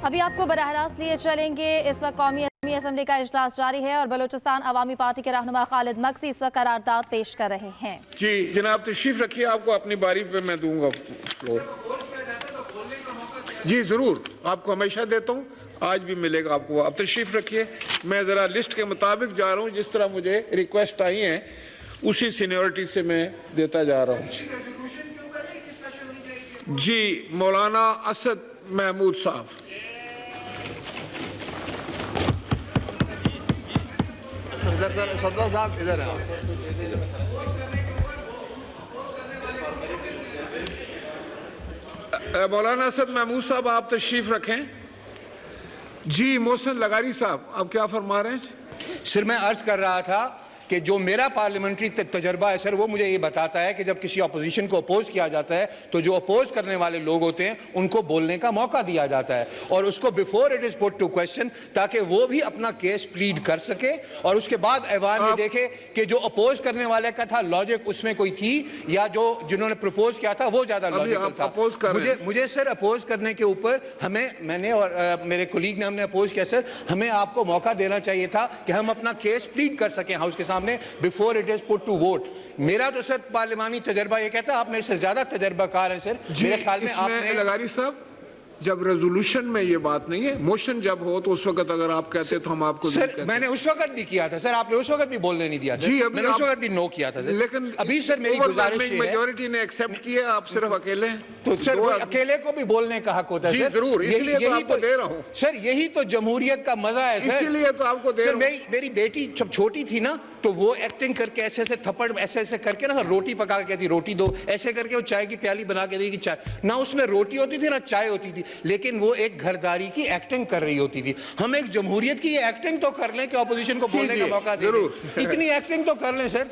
ابھی آپ کو براہ راست لیے چلیں گے. اس وقت قومی اسمبلی کا اجلاس جاری ہے اور بلوچستان عوامی پارٹی کے رہنما خالد مکسی اس وقت قرارداد پیش کر رہے ہیں. جی جناب تشریف رکھیے, آپ کو اپنی باری پہ میں دوں گا فلور. جی ضرور, آپ کو ہمیشہ دیتا ہوں, آج بھی ملے گا آپ کو. آپ تشریف رکھیے, میں ذرا لسٹ کے مطابق جا رہا ہوں, جس طرح مجھے ریکویسٹ آئی ہیں اسی سینیورٹی سے میں دیتا جا رہا ہوں. جی مولانا اسد محمود صاحب. صدر صاحب ادھر ہیں. مولانا اسد محمود صاحب آپ تشریف رکھیں. جی محسن لغاری صاحب, آپ کیا فرما رہے ہیں؟ سر میں عرض کر رہا تھا کہ جو میرا پارلیمنٹری تجربہ ہے سر, وہ مجھے یہ بتاتا ہے کہ جب کسی اپوزیشن کو اپوز کیا جاتا ہے تو جو اپوز کرنے والے لوگ ہوتے ہیں ان کو بولنے کا موقع دیا جاتا ہے, اور اس کو before it is put to question, تاکہ وہ بھی اپنا کیس پلیڈ کر سکے, اور اس کے بعد ایوان میں دیکھے کہ جو اپوز کرنے والے کا تھا لاجک اس میں کوئی تھی, یا جو جنہوں نے پرپوز کیا تھا وہ زیادہ لاجیکل تھا. مجھے سر اپوز کرنے کے اوپر میں نے اور میرے کولیگ نے ہم نے اپوز کیا سر, ہمیں آپ کو موقع دینا چاہیے تھا کہ ہم اپنا کیس پلیڈ کر سکیں ہاؤس کے سامنے before it is put to vote. میرا تو سر پارلیمانی تجربہ یہ کہتا ہے, آپ میرے سے زیادہ تجربہ کار ہیں سر. میرے خیال میں آپ نے لغاری صاحب, جب ریزولوشن میں یہ بات نہیں ہے, موشن جب ہو تو اس وقت اگر آپ کہتے تو ہم آپ کو سر میں نے اس وقت بھی کیا تھا سر, آپ نے اس وقت بھی بولنے نہیں دیا سر, میں نے اس وقت بھی نو کیا تھا سر. لیکن ابھی سر میری گزارش ہے, میجورٹی نے ایکسپٹ کیا, آپ صرف اکیلے ہیں تو سر وہ اکیلے کو بھی بولنے کا حق ہوتا ہے سر. ضرور, اس لیے تو آپ کو دے رہا ہوں سر, یہی تو جمہوریت کا مزہ ہے سر, اسی لیے تو آپ کو دے رہا ہوں. میری بیٹی جب چھوٹی تھی نا تو وہ ایکٹنگ کر کے ایسے ایسے تھپڑ ایسے ایسے کر کے نا روٹی پکا کے کہتی روٹی دو, ایسے کر کے وہ چائے کی پیالی بنا کے دی کہ چائے, نہ اس میں روٹی ہوتی تھی نہ چائے ہوتی تھی, لیکن وہ ایک گھرداری کی ایکٹنگ کر رہی ہوتی تھی. ہم ایک جمہوریت کی یہ ایکٹنگ تو کر لیں کہ اپوزیشن کو بولنے کا موقع دیں, اتنی ایکٹنگ تو کر لیں سر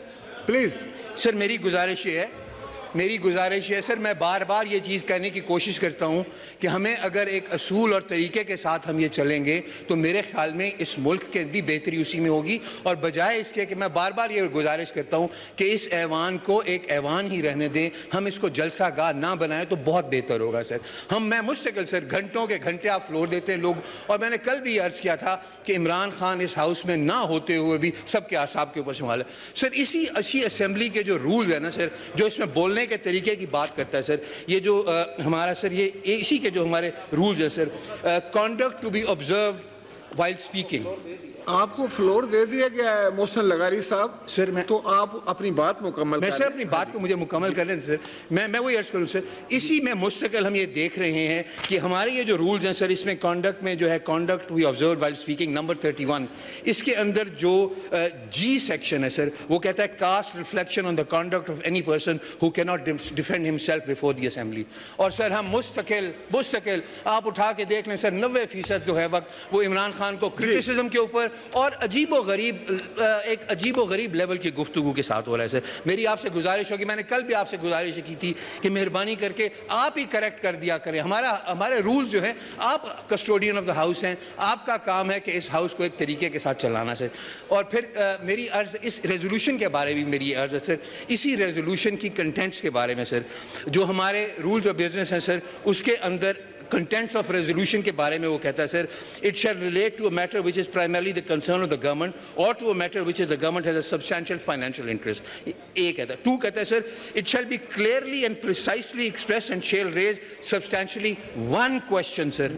پلیز. سر میری گزارش ہے سر, میں بار بار یہ چیز کہنے کی کوشش کرتا ہوں کہ ہمیں اگر ایک اصول اور طریقے کے ساتھ ہم یہ چلیں گے تو میرے خیال میں اس ملک کے بھی بہتری اسی میں ہوگی, اور بجائے اس کے کہ میں بار بار یہ گزارش کرتا ہوں کہ اس ایوان کو ایک ایوان ہی رہنے دیں, ہم اس کو جلسہ گاہ نہ بنائیں تو بہت بہتر ہوگا سر. میں مستقل سر گھنٹوں کے گھنٹے آپ فلور دیتے ہیں لوگ, اور میں نے کل بھی عرض کیا تھا کہ عمران خان اس ہاؤس میں نہ ہوتے ہوئے بھی سب کے اعصاب کے اوپر سنبھال ہے سر. اسی اسمبلی کے جو رولز ہیں نا سر, جو اس میں بولنے کے طریقے کی بات کرتا ہے سر, یہ جو ہمارا سر یہ اسی کے جو ہمارے رولز ہیں سر, conduct to be observed while speaking. آپ کو فلور دے دیا گیا ہے محسن لغاری صاحب سر, میں تو آپ اپنی بات مکمل میں سر اپنی بات کو مجھے مکمل کر لیں سر. میں وہی عرض کروں سر, اسی میں مستقل ہم یہ دیکھ رہے ہیں کہ ہمارے یہ جو رولز ہیں سر, اس میں کانڈکٹ میں جو ہے conduct we observed while speaking number 31, اس کے اندر جو جی سیکشن ہے سر, وہ کہتا ہے cast reflection on the conduct of any person who cannot defend himself before the assembly. اور سر ہم مستقل آپ اٹھا کے دیکھ لیں سر, 90% جو ہے وقت وہ عمران خان کو کرٹیسزم کے اوپر اور عجیب و غریب لیول کی گفتگو کے ساتھ ہو رہا ہے سر. میری آپ سے گزارش ہوگی, میں نے کل بھی آپ سے گزارش کی تھی کہ مہربانی کر کے آپ ہی کریکٹ کر دیا کریں. ہمارے رولز جو ہیں, آپ کسٹوڈین آف دا ہاؤس ہیں, آپ کا کام ہے کہ اس ہاؤس کو ایک طریقے کے ساتھ چلانا سر. اور پھر میری عرض اس ریزولوشن کے بارے میں میری عرض ہے سر, اسی ریزولوشن کی کنٹینٹس کے بارے میں سر, جو ہمارے رولز آف بزنس ہیں سر, اس کے اندر contents of resolution کے بارے میں وہ کہتا ہے سر, it shall relate to a matter which is primarily the concern of the government or to a matter which is the government has a substantial financial interest. A کہتا ہے. 2 کہتا ہے سر, it shall be clearly and precisely expressed and shall raise substantially one question sir,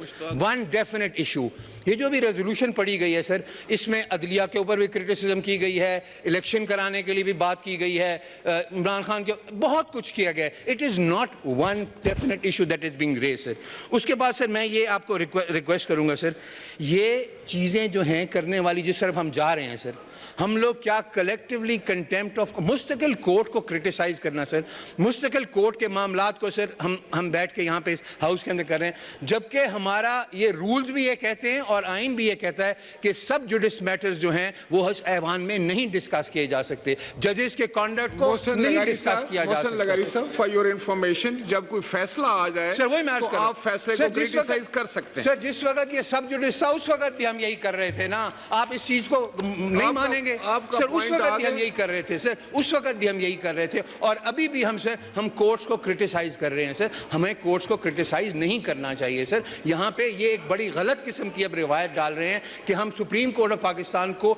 one definite issue. یہ جو بھی resolution پڑھی گئی ہے سر, اس میں عدلیہ کے اوپر بھی کرٹیسزم کی گئی ہے, الیکشن کرانے کے لیے بھی بات کی گئی ہے, عمران خان کے بہت کچھ کیا گیا ہے. It is not one definite issue that is being raised sir. اس کے بعد سر میں یہ آپ کو ریکویسٹ کروں گا سر, یہ چیزیں جو ہیں کرنے والی جس طرف ہم جا رہے ہیں سر, ہم لوگ کیا کلیکٹیولی کنٹیمپٹ آف مستقل کورٹ کو کرٹیسائز کرنا سر, مستقل کورٹ کے معاملات کو سر ہم بیٹھ کے یہاں پہ اس ہاؤس کے اندر کر رہے ہیں, جبکہ ہمارا یہ رولز بھی یہ کہتے ہیں اور آئین بھی یہ کہتا ہے کہ سب جوڈس میٹرز جو ہیں وہ اس ایوان میں نہیں ڈسکس کیے جا سکتے, ججز کے کانڈکٹ کو نہیں ڈسکس کیا جا سکتا. محسن لغاری صاحب فار یور انفارمیشن, جب کوئی فیصلہ آ جائے سر وہی میں عرض کر رہا ہوں, آپ فیصلہ फैसले को क्रिटिसाइज कर सकते हैं। सर जिस वक्त ये सब जुडिस था उस वक्त भी हम यही कर रहे थे ना, आप इस चीज को नहीं मानेंगे सर, उस वक्त भी हम यही कर रहे थे सर, उस वक्त भी हम यही कर रहे थे और अभी भी हम सर हम कोर्ट्स को क्रिटिसाइज कर रहे हैं सर। हमें कोर्ट्स को क्रिटिसाइज नहीं करना चाहिए सर। यहाँ पे ये एक बड़ी गलत किस्म की अब रिवायत डाल रहे हैं कि हम सुप्रीम कोर्ट ऑफ पाकिस्तान को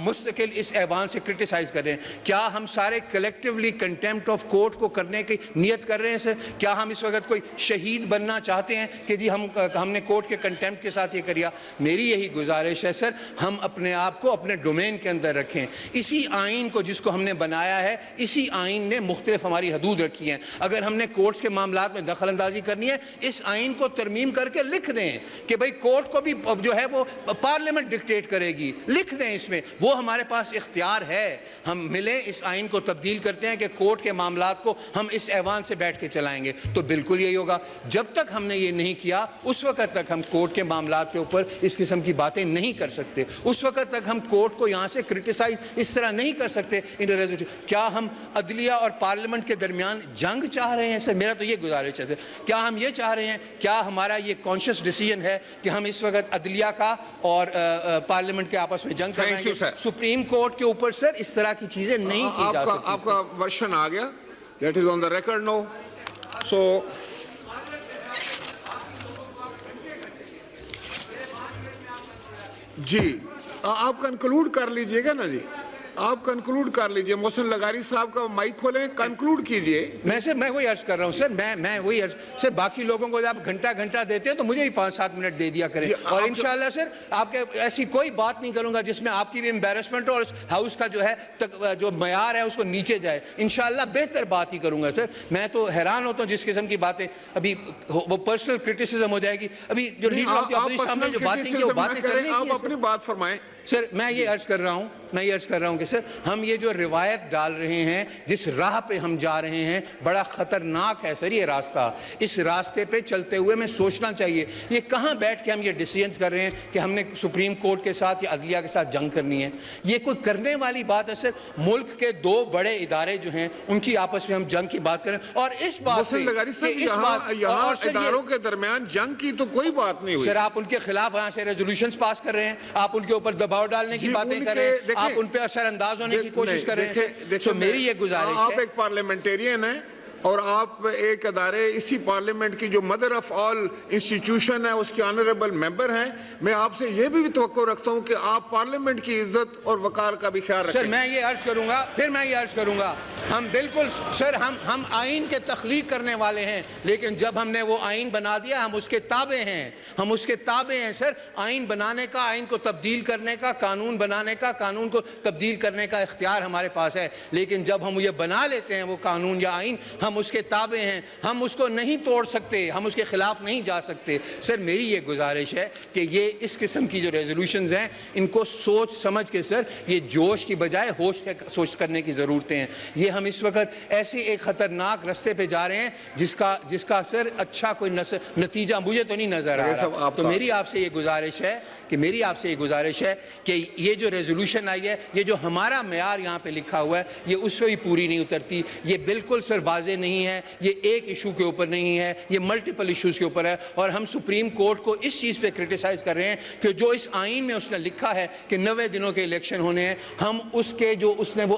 मुस्तकिल इस ऐवान से क्रिटिसाइज कर रहे हैं। क्या हम सारे कलेक्टिवली कंटेम्प्ट ऑफ कोर्ट को करने की नियत कर रहे हैं सर? क्या हम इस वक्त कोई शहीद बनना चाहते हैं कि जी हमने कोर्ट के कंटेम्प्ट के साथ ये करिया? मेरी यही गुजारिश है सर, हम अपने आप को अपने डोमेन के अंदर रखें। इसी आइन को जिसको हमने बनाया है, इसी आइन ने मुख्तलिफ हमारी हदूद रखी हैं। अगर हमने कोर्ट्स के मामलात में दखल अंदाजी करनी है, इस आइन को तरमीम करके लिख दें कि भाई कोर्ट को भी जो है वो पार्लियामेंट डिक्टेट करेगी, लिख दें इसमें, वो हमारे पास इख्तियार है। हम मिले इस आइन को तब्दील करते हैं कि कोर्ट के मामलात को हम इस ऐवान से बैठ के चलाएंगे, तो बिल्कुल यही होगा। जब तक हमने ये नहीं किया उस वक्त तक हम कोर्ट के मामलात के ऊपर इस किस्म की बातें नहीं कर सकते, उस वक्त तक हम कोर्ट को यहाँ से क्रिटिसाइज इस तरह नहीं कर सकते इन रेजोल्यूशन। क्या हम अदलिया और पार्लियामेंट के दरमियान जंग चाह रहे हैं सर? मेरा तो ये गुजारिश है सर, क्या हम ये चाह रहे हैं, क्या हमारा ये कॉन्शियस डिसीजन है कि हम इस वक्त अदलिया का और पार्लियामेंट के आपस में जंग कराएंगे? सुप्रीम कोर्ट के ऊपर सर इस तरह की चीजें नहीं की जा सकती। आपका वर्शन आ गया, that is on the record no. So जी आप कंक्लूड कर लीजिएगा ना जी, आप कंक्लूड कर लीजिए। मोहसिन लगारी साहब का माइक खोलें, कंक्लूड कीजिए। मैं वही अर्ज कर रहा हूँ सर, मैं वही अर्ज सर, बाकी लोगों को आप घंटा देते हैं तो मुझे भी 5-7 मिनट दे दिया करें और इंशाल्लाह सर आपके ऐसी कोई बात नहीं करूंगा जिसमें आपकी भी एम्बेरसमेंट और हाउस का जो है जो मयार है उसको नीचे जाए। इंशाल्लाह बेहतर बात ही करूंगा सर। मैं तो हैरान होता हूँ जिस किस्म की बातें अभी वो पर्सनल क्रिटिसिज्म हो जाएगी। अभी जो लीडर ऑफ द अपोजिशन ने जो बातें की वो बातें करने की, आप अपनी बात फरमाएं सर। मैं ये अर्ज कर रहा हूँ कि सर हम ये जो रिवायत डाल रहे हैं, जिस राह पे हम जा रहे हैं, बड़ा ख़तरनाक है सर ये रास्ता। इस रास्ते पे चलते हुए हमें सोचना चाहिए, ये कहाँ बैठ के हम ये डिसीजंस कर रहे हैं कि हमने सुप्रीम कोर्ट के साथ या अदलिया के साथ जंग करनी है। ये कोई करने वाली बात है सर? मुल्क के 2 बड़े इदारे जो हैं उनकी आपस में हम जंग की बात करें और इस बात पे इदारों के दरमियान जंग की तो कोई बात नहीं हुई सर। आप उनके खिलाफ यहाँ से रेजोल्यूशंस पास कर रहे हैं, आप उनके ऊपर दबाव डालने की बातें कर रहे हैं, आप उन पे असरअंदाज होने की कोशिश कर रहे हैं। तो मेरी ये गुजारिश है, आप एक पार्लियामेंटेरियन हैं और आप एक अदारे इसी पार्लियामेंट की जो मदर ऑफ ऑल इंस्टीट्यूशन है उसके ऑनरेबल मेंबर हैं। मैं आपसे यह भी तवक्को रखता हूं कि आप पार्लियामेंट की इज्जत और वकार का भी ख्याल रखें। सर मैं ये अर्ज करूंगा, हम बिल्कुल सर हम आइन के तख्लीक करने वाले हैं, लेकिन जब हमने वो आइन बना दिया हम उसके ताबे हैं सर। आइन बनाने का, आइन को तब्दील करने का, कानून बनाने का, कानून को तब्दील करने का इख्तियार हमारे पास है, लेकिन जब हम ये बना लेते हैं वो कानून या आइन, हम उसके ताबे हैं, हम उसको नहीं तोड़ सकते, हम उसके खिलाफ नहीं जा सकते। सर मेरी ये गुजारिश है कि ये इस किस्म की जो रेजोल्यूशंस हैं इनको सोच समझ के सर, ये जोश की बजाय होश सोच करने की ज़रूरतें हैं। ये हम इस वक्त ऐसे एक ख़तरनाक रास्ते पे जा रहे हैं जिसका सर अच्छा कोई नतीजा मुझे तो नहीं नज़र आ रहा। तो मेरी आपसे ये गुजारिश है कि ये जो रेजोल्यूशन आई है, ये जो हमारा मेयार यहाँ पे लिखा हुआ है, ये उस पर भी पूरी नहीं उतरती। ये बिल्कुल सर वाज़े नहीं है, ये एक इशू के ऊपर नहीं है, ये मल्टीपल इशूज़ के ऊपर है। और हम सुप्रीम कोर्ट को इस चीज़ पे क्रिटिसाइज़ कर रहे हैं कि जो इस आइन में उसने लिखा है कि 90 दिनों के इलेक्शन होने हैं, हम उसके जो उसने वो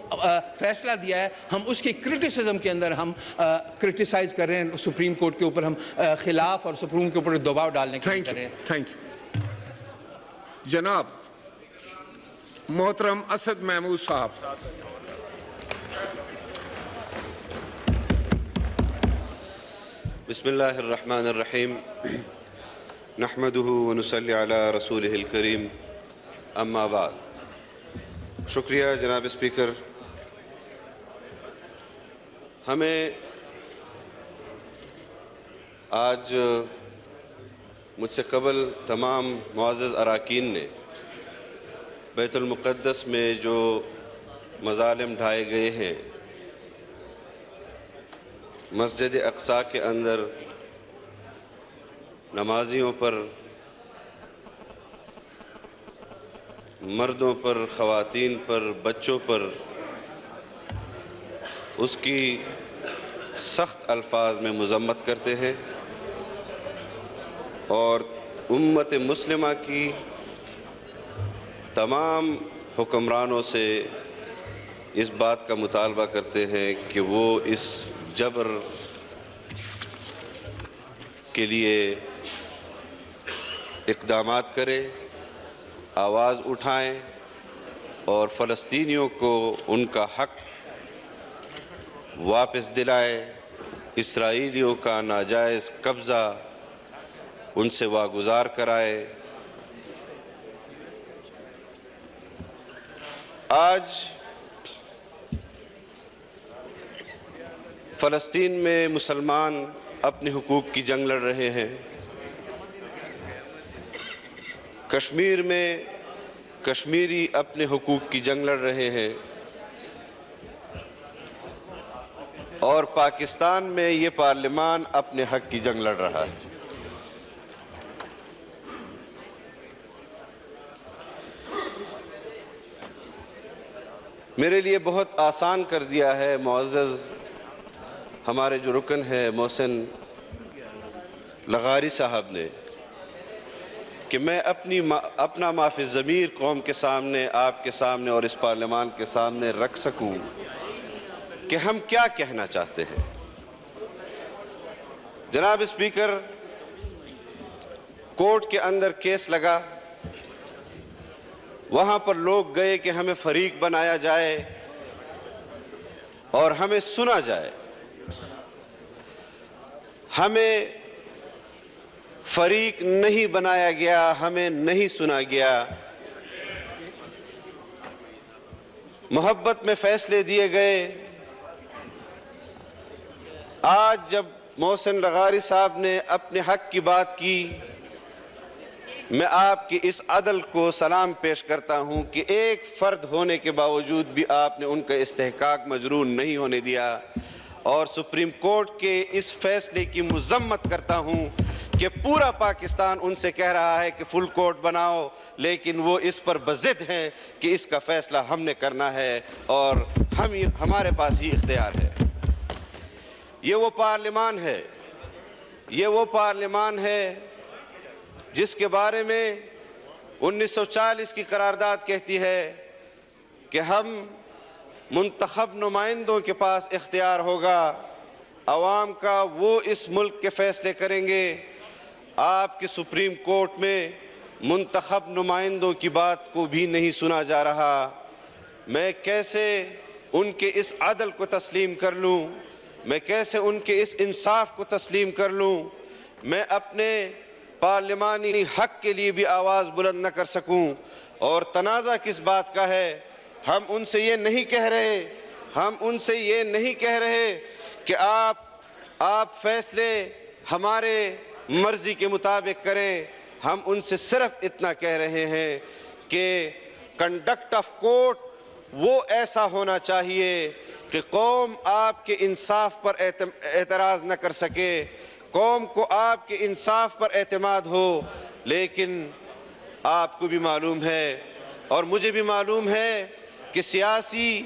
फैसला दिया है, हम उसकी क्रिटिसिज्म के अंदर हम क्रिटिसाइज़ कर रहे हैं सुप्रीम कोर्ट के ऊपर, हम खिलाफ और सुप्रीम के ऊपर दबाव डालने की कर रहे हैं। थैंक यू जनाब। मोहतरम असद महमूद साहब। बिस्मिल्लाहिर्रहमानिर्रहीम, नहमदुहु व नुसल्ली अला रसूलिहिल करीम, अम्मा बाद। शुक्रिया जनाब स्पीकर। हमें आज मुझसे कबल तमाम मुअज़्ज़ज़ अराकीन ने बैतुल मुक़द्दस में जो मज़ालिम ढाए गए हैं, मस्जिद अक़सा के अंदर नमाजियों पर, मर्दों पर, ख़वातीन पर, बच्चों पर उसकी सख्त अल्फाज में मज़म्मत करते हैं اور امت مسلمہ کی تمام حکمرانوں سے اس بات کا مطالبہ کرتے ہیں کہ وہ اس جبر کے لیے اقدامات کرے، آواز اٹھائیں اور فلسطینیوں کو ان کا حق واپس دلائے، اسرائیلیوں کا ناجائز قبضہ ان سے واگزار کرائے۔ آج فلسطین میں مسلمان اپنے حقوق کی جنگ لڑ رہے ہیں، کشمیر میں کشمیری اپنے حقوق کی جنگ لڑ رہے ہیں، اور پاکستان میں یہ پارلیمان اپنے حق کی جنگ لڑ رہا ہے۔ میرے لیے بہت آسان کر دیا ہے معزز ہمارے جو رکن ہے محسن لغاری صاحب نے کہ میں اپنا معافی ضمیر قوم کے سامنے، آپ کے سامنے اور اس پارلیمان کے سامنے رکھ سکوں کہ ہم کیا کہنا چاہتے ہیں۔ جناب اسپیکر، کورٹ کے اندر کیس لگا، وہاں پر لوگ گئے کہ ہمیں فریق بنایا جائے اور ہمیں سنا جائے۔ ہمیں فریق نہیں بنایا گیا، ہمیں نہیں سنا گیا، محبت میں فیصلے دیے گئے۔ آج جب محسن لغاری صاحب نے اپنے حق کی بات کی، میں آپ کی اس عدل کو سلام پیش کرتا ہوں کہ ایک فرد ہونے کے باوجود بھی آپ نے ان کا استحقاق مجروح نہیں ہونے دیا، اور سپریم کورٹ کے اس فیصلے کی مذمت کرتا ہوں کہ پورا پاکستان ان سے کہہ رہا ہے کہ فل کورٹ بناؤ، لیکن وہ اس پر بضد ہیں کہ اس کا فیصلہ ہم نے کرنا ہے اور ہمارے پاس ہی اختیار ہے۔ یہ وہ پارلیمان ہے، یہ وہ پارلیمان ہے جس کے بارے میں 1940 کی قرارداد کہتی ہے کہ ہم منتخب نمائندوں کے پاس اختیار ہوگا، عوام کا، وہ اس ملک کے فیصلے کریں گے۔ آپ کے سپریم کورٹ میں منتخب نمائندوں کی بات کو بھی نہیں سنا جا رہا۔ میں کیسے ان کے اس عدل کو تسلیم کر لوں، میں کیسے ان کے اس انصاف کو تسلیم کر لوں، میں اپنے پارلیمانی حق کے لیے بھی آواز بلند نہ کر سکوں۔ اور تنازع کس بات کا ہے؟ ہم ان سے یہ نہیں کہہ رہے، ہم ان سے یہ نہیں کہہ رہے کہ آپ فیصلے ہمارے مرضی کے مطابق کریں، ہم ان سے صرف اتنا کہہ رہے ہیں کہ کنڈکٹ آف کورٹ وہ ایسا ہونا چاہیے کہ قوم آپ کے انصاف پر اعتراض نہ کر سکے، قوم کو آپ کے انصاف پر اعتماد ہو۔ لیکن آپ کو بھی معلوم ہے اور مجھے بھی معلوم ہے کہ سیاسی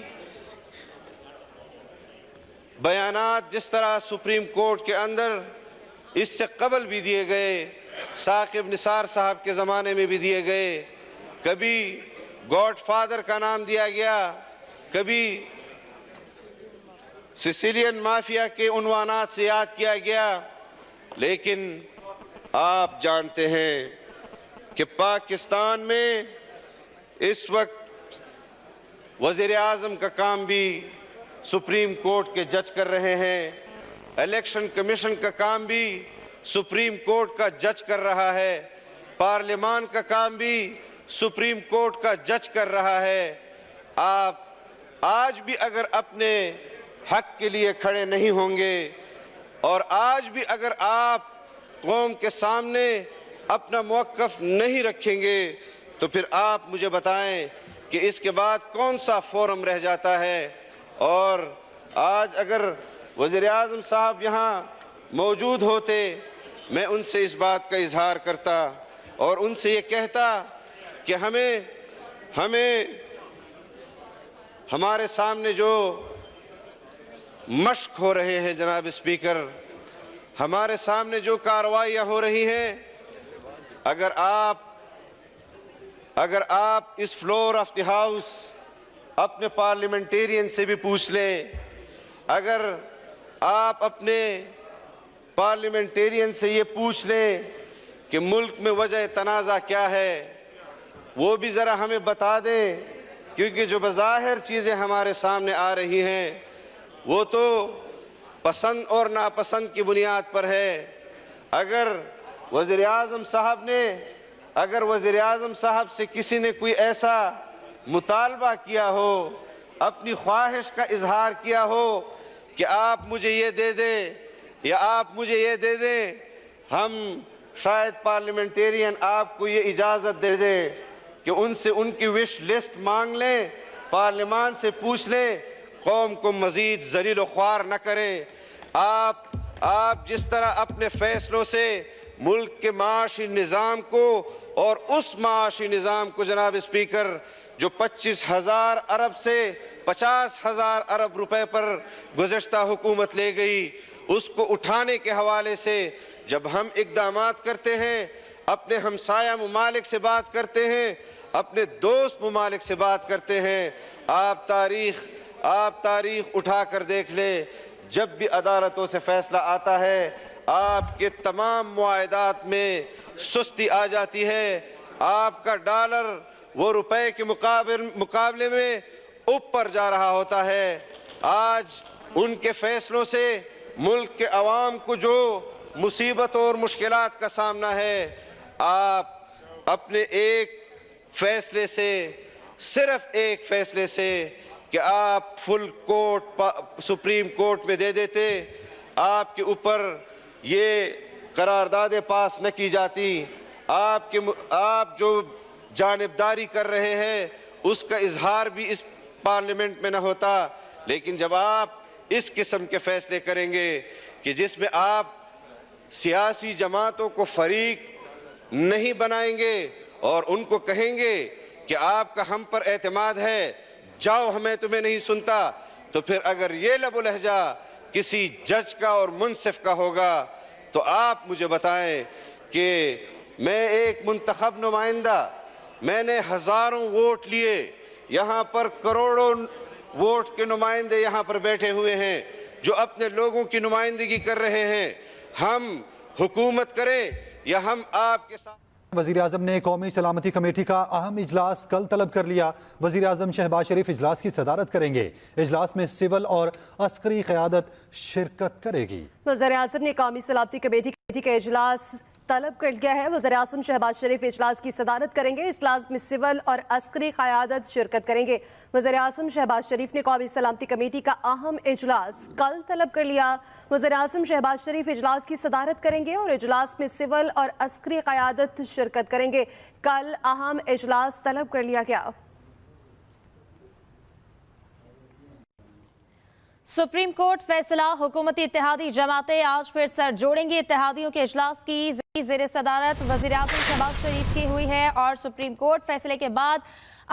بیانات جس طرح سپریم کورٹ کے اندر اس سے قبل بھی دیے گئے، ثاقب نثار صاحب کے زمانے میں بھی دیے گئے، کبھی گاڈ فادر کا نام دیا گیا، کبھی سیسیلین مافیا کے عنوانات سے یاد کیا گیا، لیکن آپ جانتے ہیں کہ پاکستان میں اس وقت وزیر اعظم کا کام بھی سپریم کورٹ کے جج کر رہے ہیں، الیکشن کمیشن کا کام بھی سپریم کورٹ کا جج کر رہا ہے، پارلیمان کا کام بھی سپریم کورٹ کا جج کر رہا ہے۔ آپ آج بھی اگر اپنے حق کے لیے کھڑے نہیں ہوں گے اور آج بھی اگر آپ قوم کے سامنے اپنا موقف نہیں رکھیں گے تو پھر آپ مجھے بتائیں کہ اس کے بعد کون سا فورم رہ جاتا ہے۔ اور آج اگر وزیر اعظم صاحب یہاں موجود ہوتے، میں ان سے اس بات کا اظہار کرتا اور ان سے یہ کہتا کہ ہمیں ہمارے سامنے جو مشق ہو رہے ہیں جناب اسپیکر، ہمارے سامنے جو کارروائیاں ہو رہی ہیں، اگر آپ اس فلور آف دی ہاؤس اپنے پارلیمنٹیرین سے بھی پوچھ لیں، اگر آپ اپنے پارلیمنٹیرین سے یہ پوچھ لیں کہ ملک میں وجہ تنازع کیا ہے، وہ بھی ذرا ہمیں بتا دیں، کیونکہ جو بظاہر چیزیں ہمارے سامنے آ رہی ہیں وہ تو پسند اور ناپسند کی بنیاد پر ہے۔ اگر وزیر اعظم صاحب سے کسی نے کوئی ایسا مطالبہ کیا ہو، اپنی خواہش کا اظہار کیا ہو کہ آپ مجھے یہ دے دیں یا آپ مجھے یہ دے دیں، ہم شاید پارلیمنٹیرین آپ کو یہ اجازت دے دیں کہ ان سے ان کی وش لسٹ مانگ لیں، پارلیمان سے پوچھ لیں، قوم کو مزید ذلیل و خوار نہ کریں۔ آپ جس طرح اپنے فیصلوں سے ملک کے معاشی نظام کو اور اس معاشی نظام کو جناب اسپیکر جو 25,000 ارب سے 50,000 ارب روپے پر گزشتہ حکومت لے گئی، اس کو اٹھانے کے حوالے سے جب ہم اقدامات کرتے ہیں، اپنے ہمسایہ ممالک سے بات کرتے ہیں، اپنے دوست ممالک سے بات کرتے ہیں، آپ تاریخ اٹھا کر دیکھ لیں، جب بھی عدالتوں سے فیصلہ آتا ہے آپ کے تمام معاہدات میں سستی آ جاتی ہے، آپ کا ڈالر وہ روپے کے مقابلے میں اوپر جا رہا ہوتا ہے۔ آج ان کے فیصلوں سے ملک کے عوام کو جو مصیبت اور مشکلات کا سامنا ہے، آپ اپنے ایک فیصلے سے، صرف ایک فیصلے سے کہ آپ فل کورٹ سپریم کورٹ میں دے دیتے، آپ کے اوپر یہ قراردادیں پاس نہ کی جاتی، آپ جو جانبداری کر رہے ہیں اس کا اظہار بھی اس پارلیمنٹ میں نہ ہوتا۔ لیکن جب آپ اس قسم کے فیصلے کریں گے کہ جس میں آپ سیاسی جماعتوں کو فریق نہیں بنائیں گے اور ان کو کہیں گے کہ آپ کا ہم پر اعتماد ہے، جاؤ ہمیں تمہیں نہیں سنتا، تو پھر اگر یہ لب و لہجہ کسی جج کا اور منصف کا ہوگا تو آپ مجھے بتائیں کہ میں ایک منتخب نمائندہ، میں نے ہزاروں ووٹ لیے، یہاں پر کروڑوں ووٹ کے نمائندے یہاں پر بیٹھے ہوئے ہیں جو اپنے لوگوں کی نمائندگی کر رہے ہیں، ہم حکومت کریں یا ہم آپ کے ساتھ۔ وزیراعظم نے قومی سلامتی کمیٹی کا اہم اجلاس کل طلب کر لیا۔ وزیراعظم شہباز شریف اجلاس کی صدارت کریں گے۔ اجلاس میں سول اور عسکری قیادت شرکت کرے گی۔ وزیراعظم نے قومی سلامتی کمیٹی کا اجلاس طلب کر لیا ہے۔ وزیراعظم شہباز شریف اجلاس کی صدارت کریں گے۔ اجلاس میں سول اور عسکری قیادت شرکت کریں گے۔ وزیراعظم شہباز شریف نے قومی سلامتی کمیٹی کا اہم اجلاس کل طلب کر لیا۔ وزیراعظم شہباز شریف اجلاس کی صدارت کریں گے اور اجلاس میں سول اور عسکری قیادت شرکت کریں گے۔ کل اہم اجلاس طلب کر لیا گیا۔ سپریم کورٹ فیصلہ، حکومتی اتحادی جماعتیں آج پھر سر جوڑیں گی۔ اتحادیوں کے اجلاس کی زیر صدارت وزیراعظم شہباز شریف کی ہوئی ہے اور سپریم کورٹ فیصلے کے بعد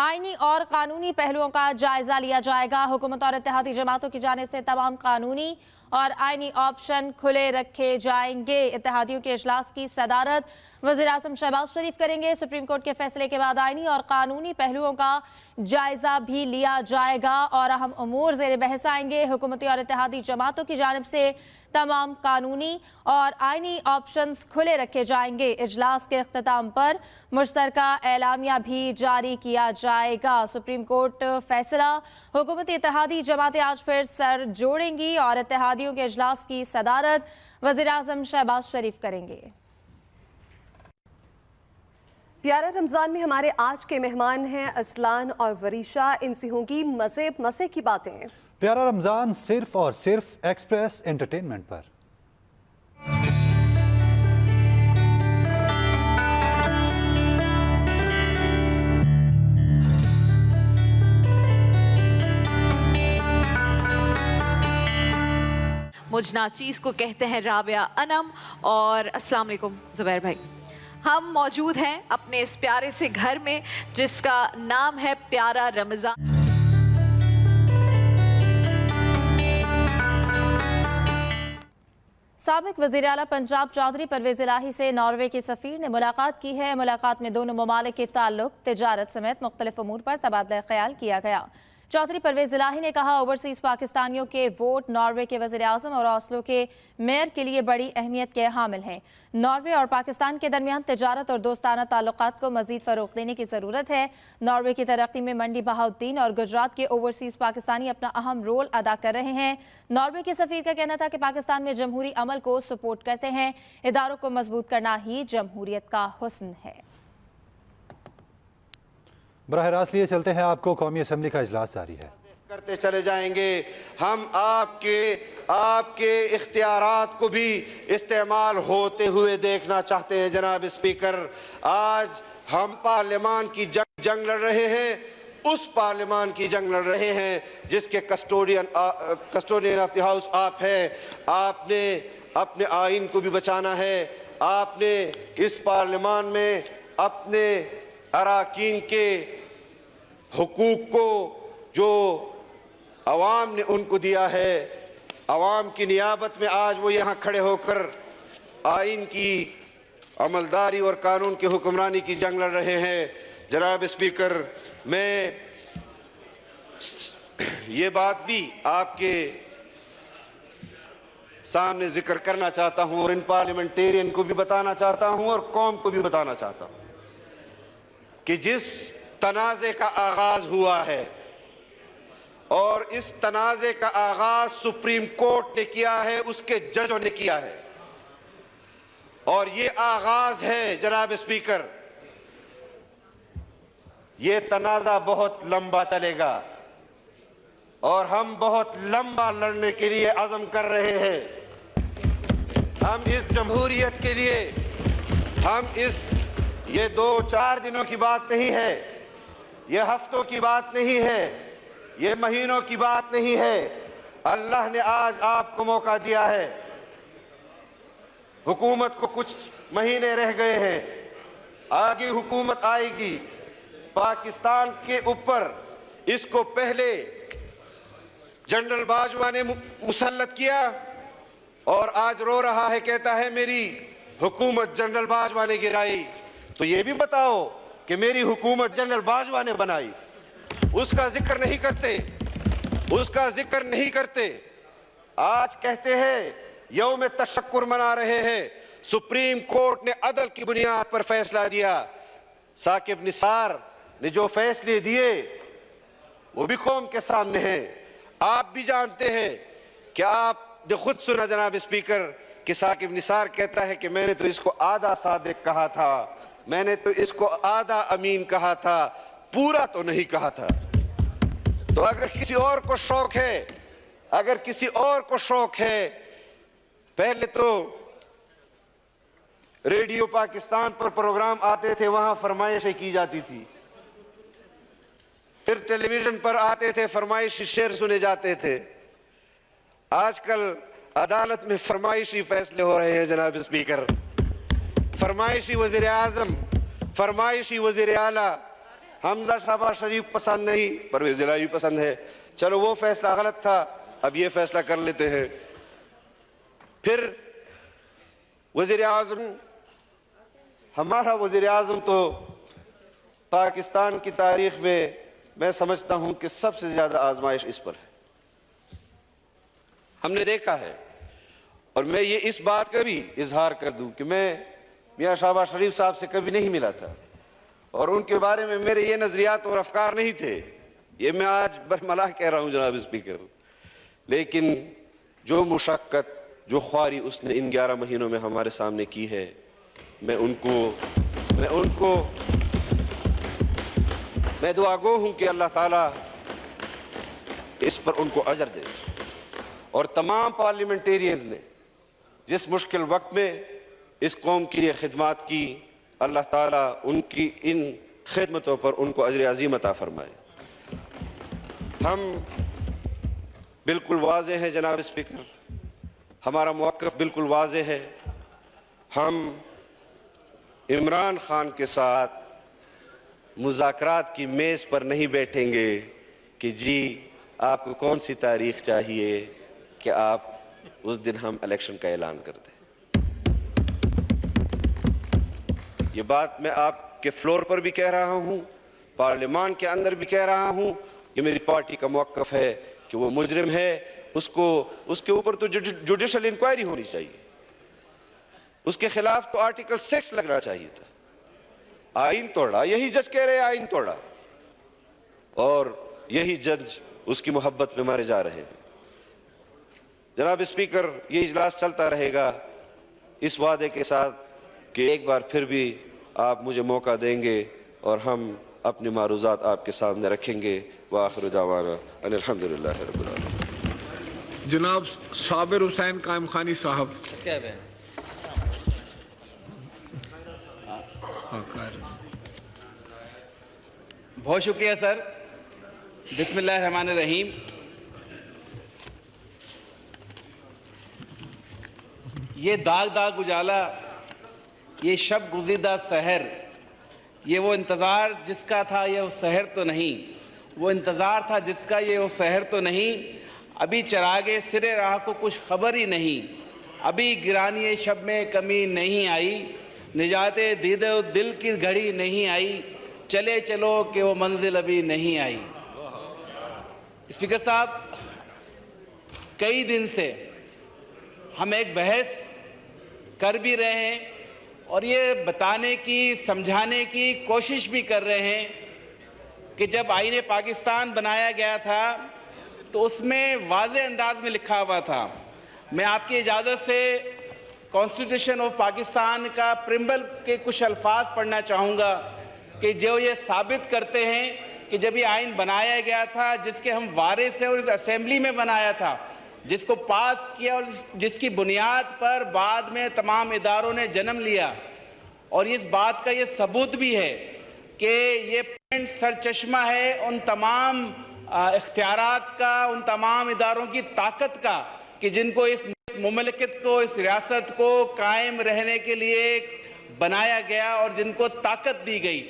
آئینی اور قانونی پہلوؤں کا جائزہ لیا جائے گا۔ حکومت اور اتحادی جماعتوں کی جانب سے تمام قانونی اور آئینی آپشن کھلے رکھے جائیں گے۔ اتحادیوں کے اجلاس کی صدارت وزیراعظم شہباز شریف کریں گے۔ سپریم کورٹ کے فیصلے کے بعد آئینی اور قانونی پہلوؤں کا جائزہ بھی لیا جائے گا اور اہم امور زیر بحث آئیں گے۔ حکومتی اور اتحادی جماعتوں کی جانب سے تمام قانونی اور آئینی آپشنز کھلے رکھے جائیں گے۔ اجلاس کے اختتام پر مشترکہ اعلامیہ بھی جاری کیا جائے گا۔ سپریم کورٹ فیصلہ، حکومتی اتحادی جماعتیں آج پھر سر جوڑیں گی اور اتحادیوں کے اجلاس کی صدارت وزیراعظم شہباز شریف کریں گے۔ پیارا رمضان میں ہمارے آج کے مہمان ہیں اسلان اور وریشہ، ان سے ہوں گی مزے کی باتیں۔ پیارا رمضان صرف اور صرف ایکسپریس انٹرٹینمنٹ پر۔ مجھ ناچیز کو کہتے ہیں رابعہ انم، اور السلام علیکم زبیر بھائی۔ ہم موجود ہیں اپنے اس پیارے سے گھر میں جس کا نام ہے پیارا رمضان۔ साबिक वज़ीर आला पंजाब चौधरी परवेज इलाही से नॉर्वे के सफ़ीर ने मुलाकात की है। मुलाकात में दोनों ममालिक के ताल्लुक, तिजारत समेत मुख्तलिफ अमूर पर तबादला ख्याल किया गया। चौधरी परवेज इलाही ने कहा, ओवरसीज़ पाकिस्तानियों के वोट नॉर्वे के वज़ीर आज़म और ओस्लो के मेयर के लिए बड़ी अहमियत के हामिल हैं। नॉर्वे और पाकिस्तान के दरमियान तिजारत और दोस्ताना ताल्लुकात को मज़ीद फ़रोग़ देने की ज़रूरत है। नॉर्वे की तरक्की में मंडी बहाउद्दीन और गुजरात के ओवरसीज़ पाकिस्तानी अपना अहम रोल अदा कर रहे हैं। नॉर्वे के सफ़ीर का कहना था कि पाकिस्तान में जमहूरी अमल को सपोर्ट करते हैं। इदारों को मजबूत करना ही जमहूरियत का हुस्न है। बराह रास्त लिए चलते हैं, आपको कौमी असम्बली का इजलास जारी है। करते चले जाएंगे। हम आपके इख्तियारात को भी इस्तेमाल होते हुए देखना चाहते हैं। जनाब स्पीकर, आज हम पार्लियामान की जंग लड़ रहे हैं, उस पार्लियामान की जंग लड़ रहे हैं जिसके कस्टोडियन ऑफ द हाउस आप हैं। आपने अपने आइन को भी बचाना है। आपने इस पार्लियामान में अपने अराकीन के हुकूक को जो अवाम ने उनको दिया है, अवाम की नियाबत में आज वो यहाँ खड़े होकर आइन की अमलदारी और कानून की हुक्मरानी की जंग लड़ रहे हैं। जनाब स्पीकर, मैं ये बात भी आपके सामने जिक्र करना चाहता हूँ और इन पार्लियामेंटेरियन को भी बताना चाहता हूँ और कौम को भी बताना चाहता हूँ कि जिस तनाज़े का आगाज हुआ है और इस तनाज़े का आगाज सुप्रीम कोर्ट ने किया है, उसके जजों ने किया है, और ये आगाज है जनाब स्पीकर, ये तनाज़ा बहुत लंबा चलेगा और हम बहुत लंबा लड़ने के लिए अज़म कर रहे हैं। हम इस जमहूरियत के लिए, ये 2-4 दिनों की बात नहीं है, ये हफ्तों की बात नहीं है, ये महीनों की बात नहीं है। अल्लाह ने आज आपको मौका दिया है। हुकूमत को कुछ महीने रह गए हैं, आगे हुकूमत आएगी। पाकिस्तान के ऊपर इसको पहले जनरल बाजवा ने मुसल्लत किया और आज रो रहा है, कहता है मेरी हुकूमत जनरल बाजवा ने गिराई। तो ये भी बताओ कि मेरी हुकूमत जनरल बाजवा ने बनाई। उसका जिक्र नहीं करते। आज कहते हैं यौम तशक्कुर मना रहे हैं। सुप्रीम कोर्ट ने अदल की बुनियाद पर फैसला दिया। साकिब निसार ने जो फैसले दिए वो भी कौम के सामने हैं। आप भी जानते हैं कि आपने खुद सुना जनाब स्पीकर कि साकिब निसार कहता है कि मैंने तो इसको आधा सादिक कहा था, मैंने तो इसको आधा अमीन कहा था, पूरा तो नहीं कहा था। तो अगर किसी और को शौक है, पहले तो रेडियो पाकिस्तान पर प्रोग्राम आते थे, वहां फरमाइशें की जाती थी, फिर टेलीविजन पर आते थे, फरमाइशी शेर सुने जाते थे। आजकल अदालत में फरमाइशी फैसले हो रहे हैं जनाब स्पीकर। फरमाइशी वजीर आजम, फरमाइशी वजीर आला। हमजा शहबाज शरीफ पसंद नहीं, परवेज इलाही पसंद है। चलो वो फैसला गलत था, अब ये फैसला कर लेते हैं। फिर वजीर आजम, हमारा वजीर आजम तो पाकिस्तान की तारीख में मैं समझता हूं कि सबसे ज्यादा आजमाइश इस पर है, हमने देखा है। और मैं ये इस बात का भी इजहार कर दूं कि मैं मियां शहबाज शरीफ साहब से कभी नहीं मिला था और उनके बारे में मेरे ये नजरियात और अफकार नहीं थे। ये मैं आज बरमला कह रहा हूं जनाब स्पीकर। लेकिन जो मुशक्कत, जो ख्वारी उसने इन 11 महीनों में हमारे सामने की है, मैं दुआगो हूं कि अल्लाह ताला इस पर उनको अजर दे। और तमाम पार्लियामेंटेरियंस ने जिस मुश्किल वक्त में इस कौम के लिए खिदमत की, अल्लाह ताला उनकी इन खिदमतों पर उनको अजर अज़ीम अता फरमाए। हम बिल्कुल वाज़ेह हैं जनाब स्पीकर, हमारा मौक़िफ़ बिल्कुल वाज़ेह है। हम इमरान खान के साथ मुज़ाकरात की मेज़ पर नहीं बैठेंगे कि जी आपको कौन सी तारीख़ चाहिए कि आप उस दिन हम इलेक्शन का ऐलान कर दें। ये बात मैं आपके फ्लोर पर भी कह रहा हूं, पार्लियामान के अंदर भी कह रहा हूं कि मेरी पार्टी का मौक़िफ़ है कि वो मुजरिम है, उसके ऊपर तो जुडिशल इंक्वायरी होनी चाहिए, उसके खिलाफ तो आर्टिकल 6 लगना चाहिए था। आइन तोड़ा, यही जज कह रहे हैं आइन तोड़ा, और यही जज उसकी मोहब्बत में मारे जा रहे हैं। जनाब स्पीकर, ये इजलास चलता रहेगा इस वादे के साथ कि एक बार फिर भी आप मुझे मौका देंगे और हम अपने मारूज़ात आपके सामने रखेंगे। व आखिर दावाना अनिल हम्दुलिल्लाह रब्बिल आलमीन। जनाब साबिर हुसैन कायम खानी साहब। बहुत शुक्रिया सर। बिस्मिल्लाहिर्रहमानिर्रहीम। ये दाग दाग उजाला, ये शब गुज़िदा सहर, ये वो इंतज़ार जिसका था ये वो सहर तो नहीं, वो इंतज़ार था जिसका ये वो सहर तो नहीं। अभी चरागे सिरे राह को कुछ खबर ही नहीं, अभी गिरानी शब में कमी नहीं आई, निजाते दीदे दिल की घड़ी नहीं आई, चले चलो कि वो मंजिल अभी नहीं आई। स्पीकर साहब, कई दिन से हम एक बहस कर भी रहे हैं और ये बताने की, समझाने की कोशिश भी कर रहे हैं कि जब आईने पाकिस्तान बनाया गया था तो उसमें वाज़े अंदाज में लिखा हुआ था। मैं आपकी इजाज़त से कॉन्स्टिट्यूशन ऑफ पाकिस्तान का प्रिम्बल के कुछ अल्फाज पढ़ना चाहूँगा कि जो ये साबित करते हैं कि जब ये आइन बनाया गया था, जिसके हम वारिस हैं और इस असेंबली में बनाया था, जिसको पास किया और जिसकी बुनियाद पर बाद में तमाम इदारों ने जन्म लिया, और इस बात का ये सबूत भी है कि ये सरचश्मा है उन तमाम इख्तियारात का, उन तमाम इदारों की ताकत का कि जिनको इस मुमलिकत को, इस रियासत को कायम रहने के लिए बनाया गया और जिनको ताकत दी गई।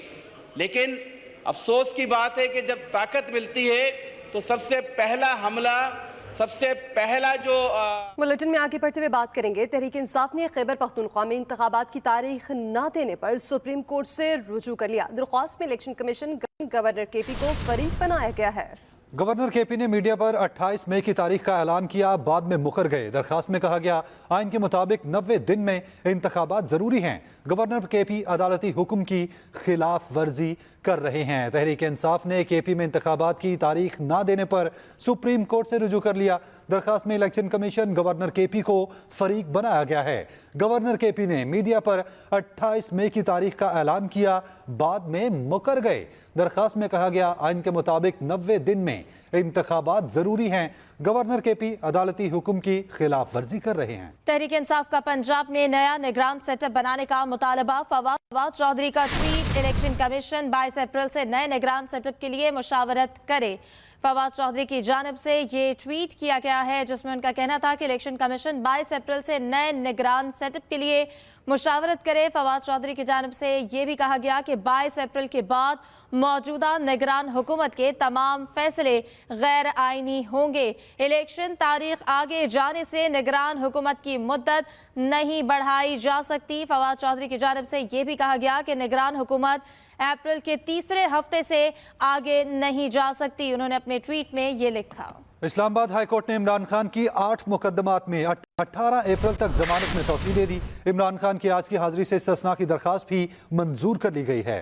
लेकिन अफसोस की बात है कि जब ताकत मिलती है तो सबसे पहला हमला, सबसे पहला जो बुलेटिन में आगे बढ़ते हुए बात करेंगे। तहरीक इंसाफ ने खैबर पख्तूनख्वा में इंतखाबात की तारीख न देने पर सुप्रीम कोर्ट से रुजू कर लिया। दरख्वास्त में इलेक्शन कमीशन गवर्नर केपी को फरीक बनाया गया है। गवर्नर केपी ने मीडिया पर 28 मई की तारीख का ऐलान किया, बाद में मुकर गए। दरखास्त में कहा गया आइन के मुताबिक 90 दिन में इंतखाबात जरूरी हैं। गवर्नर केपी अदालती हुक्म की खिलाफ वर्जी कर रहे हैं। तहरीक इंसाफ ने केपी में इंतखाबात की तारीख ना देने पर सुप्रीम कोर्ट से रुजू कर लिया। दरखास्त में इलेक्शन कमीशन गवर्नर केपी को फरीक बनाया गया है। गवर्नर केपी ने मीडिया पर 28 मई की तारीख का ऐलान किया, बाद में मुकर गए। दरखास्त में कहा गया आइन के मुताबिक 90 दिन में इंतखाबात जरूरी हैं। गवर्नर केपी अदालती हुक्म की खिलाफ वर्जी कर रहे हैं। तहरीक इंसाफ का पंजाब में नया निगरान सेटअप बनाने का मुतालबा। फवाद चौधरी का ट्वीट, इलेक्शन कमीशन 22 अप्रैल से नए निगरान सेटअप के लिए मुशावरत करे। फवाद चौधरी की जानिब से ये ट्वीट किया गया है जिसमें उनका कहना था कि इलेक्शन कमीशन 22 अप्रैल से नए निगरान सेटअप के लिए मुशावरत करे। फवाद चौधरी की जानिब से ये भी कहा गया कि 22 अप्रैल के बाद मौजूदा निगरान हुकूमत के तमाम फैसले गैर आइनी होंगे। इलेक्शन तारीख आगे जाने से निगरान हुकूमत की मुद्दत नहीं बढ़ाई जा सकती। फवाद चौधरी की जानिब से ये भी कहा गया कि निगरान हुकूमत अप्रैल के तीसरे हफ्ते से आगे नहीं जा सकती। उन्होंने अपने ट्वीट में ये लिखा। इस्लामाबाद हाई कोर्ट ने इमरान खान की 8 मुकदमात में 18 अप्रैल तक जमानत में तौसील दे दी। इमरान खान की आज की हाजिरी से इस्तिस्ना की दरखास्त भी मंजूर कर ली गई है।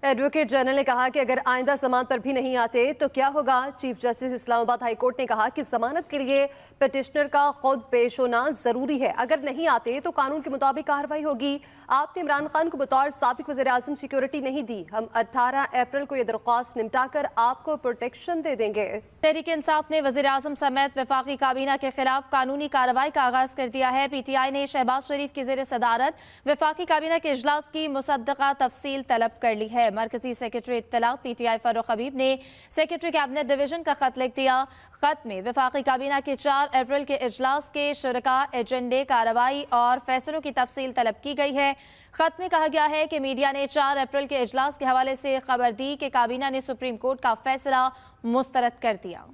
एडवोकेट जनरल ने कहा कि अगर आइंदा जमानत पर भी नहीं आते तो क्या होगा। Chief justice Islamabad high court ने कहा कि जमानत के लिए पिटिशनर का खुद पेश होना जरूरी है। अगर नहीं आते तो कानून के मुताबिक कार्रवाई होगी। आपने इमरान खान को बतौर साबिक वज़ीर आज़म सिक्योरिटी नहीं दी। हम 18 अप्रैल को यह दरख्वास्त निपटाकर आपको प्रोटेक्शन दे देंगे। तहरीक इंसाफ ने वज़ीर आज़म समेत वफाकी काबीना के खिलाफ कानूनी कार्रवाई का आगाज कर दिया है। PTI ने शहबाज शरीफ की ज़ेर सदारत वफाकी काबीना के इजलास की मुसद्दक़ा तफसील तलब कर ली है। मरकजी सेक्रेटरी इत्तलात PTI फारूक हबीब ने सेक्रेटरी कैबिनेट डिवीजन का खत लिख दिया। खत में वफाकी काबीना के 4 अप्रैल के इजलास के शुरका, एजेंडे, कार्रवाई और फैसलों की तफसील तलब की गई है। खत में कहा गया है कि मीडिया ने 4 अप्रैल के इजलास के हवाले से खबर दी कि काबीना ने सुप्रीम कोर्ट का फैसला मुस्तरद कर दिया।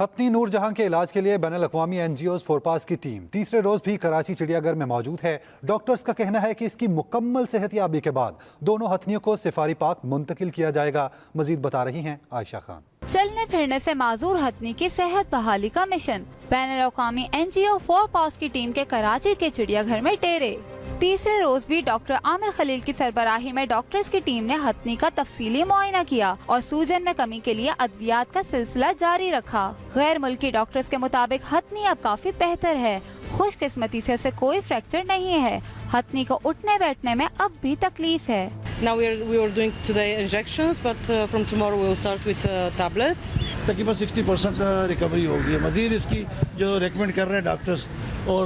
हतनी नूरजहां के इलाज के लिए बैनुल-अक़वामी NGOs फोरपास की टीम तीसरे रोज भी कराची चिड़ियाघर में मौजूद है। डॉक्टर्स का कहना है कि इसकी मुकम्मल सेहतयाबी के बाद दोनों हथनियों को सफारी पाक मुंतकिल किया जाएगा। मजीद बता रही हैं आयशा खान। चलने फिरने से माजूर हथनी की सेहत बहाली का मिशन। बैनुल-अक़वामी NGO फोरपास की टीम के कराची के चिड़ियाघर में डेरे। तीसरे रोज भी डॉक्टर आमिर खलील की सरबराही में डॉक्टर्स की टीम ने हथनी का तफसीली मुआयना किया और सूजन में कमी के लिए अद्वियात का सिलसिला जारी रखा। गैर मुल्की डॉक्टर्स के मुताबिक हथनी अब काफी बेहतर है। खुशकिस्मती से उसे कोई फ्रैक्चर नहीं है। हथनी को उठने बैठने में अब भी तकलीफ है। Now we are doing today injections, but from tomorrow we will start with tablets. तकरीबन 60% रिकवरी होगी। मजीद इसकी जो रेकमेंड कर रहे हैं डॉक्टर्स और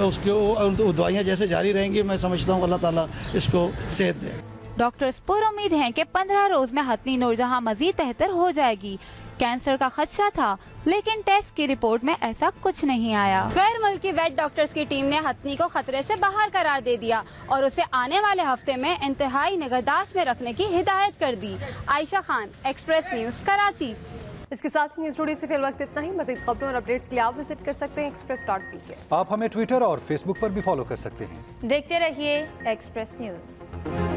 उसके दवाइयाँ जैसे जारी रहेंगी, मैं समझता हूँ अल्लाह ताला इसको सेहत दे। डॉक्टर्स पुरुम्मीद हैं कि 15 रोज में हथनी नूरजहां मजीद बेहतर हो जाएगी। कैंसर का खदशा था, लेकिन टेस्ट की रिपोर्ट में ऐसा कुछ नहीं आया। गैर मुल्की वेट डॉक्टर्स की टीम ने हथनी को खतरे से बाहर करार दे दिया और उसे आने वाले हफ्ते में इंतहाई निगहदाश्त में रखने की हिदायत कर दी। Ayesha Khan, express news, Karachi. इसके साथ ही न्यूज़ स्टूडियो से फिल वक्त इतना ही। मज़ीद खबरों और अपडेट्स के लिए आप विजिट कर सकते हैं express.pk। आप हमें ट्विटर और फेसबुक पर भी फॉलो कर सकते हैं। देखते रहिए एक्सप्रेस न्यूज।